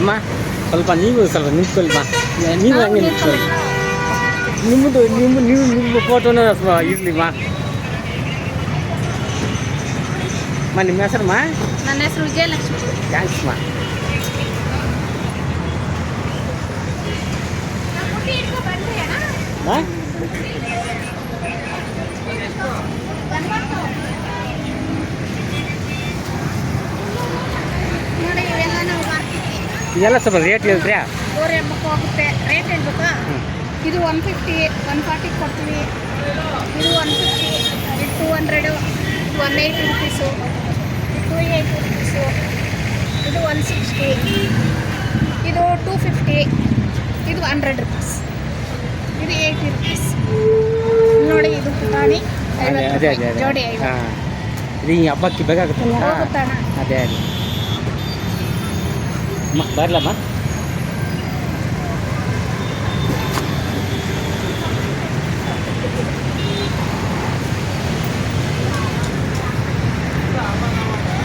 ಅಮ್ಮ ಸ್ವಲ್ಪ ನೀವು ಸ್ವಲ್ಪ ನಿಂತ್ಕೊಳ್ಳಿ ಬಾ ನೀವು ಹಂಗೆ ನಿಂತ್ಕೊಳ್ಳಿ ನಿಮ್ಮ ಫೋಟೋನ ಇರಲಿ ಮಾ ನಿಮ್ಮ ಹೆಸರಮ್ಮ ನನ್ನ ಹೆಸರು ವಿಜಯಲಕ್ಷ್ಮಿ ಥ್ಯಾಂಕ್ಸ್ ಮಾ ನೋಡಿ ಇವೆಲ್ಲ ನಾವು ಮಾರ್ಕೆಟ್ಗೆ ಇದೆಲ್ಲ ಸ್ವಲ್ಪ ರೇಟ್ ಹೇಳ್ತೀರಾ ಗೋರಿ ಹಬ್ಬಕ್ಕೆ ಹೋಗುತ್ತೆ ರೇಟ್ ಹೇಳ್ಬೇಕಾ ಇದು 150 140 ಕೊಡ್ತೀವಿ ಇದು 150 ಇದು 200 180 ರುಪೀಸು 280 ರುಪೀಸು ಇದು 160 ಇದು 250 ಇದು 100 ರುಪೀಸ್ ಇದು 80 ರುಪೀಸ್ ನೋಡಿ ಇದು ಪುಟಾಣಿ ಅದೇ ಜೋಡಿ ಹಾಂ ಇದು ಈ ಹಬ್ಬಕ್ಕೆ ಬೇಕಾಗುತ್ತಲ್ಲ ಹೋಗುತ್ತಾಣ ಅದೇ ಅಮ್ಮ ಬರಲಮ್ಮ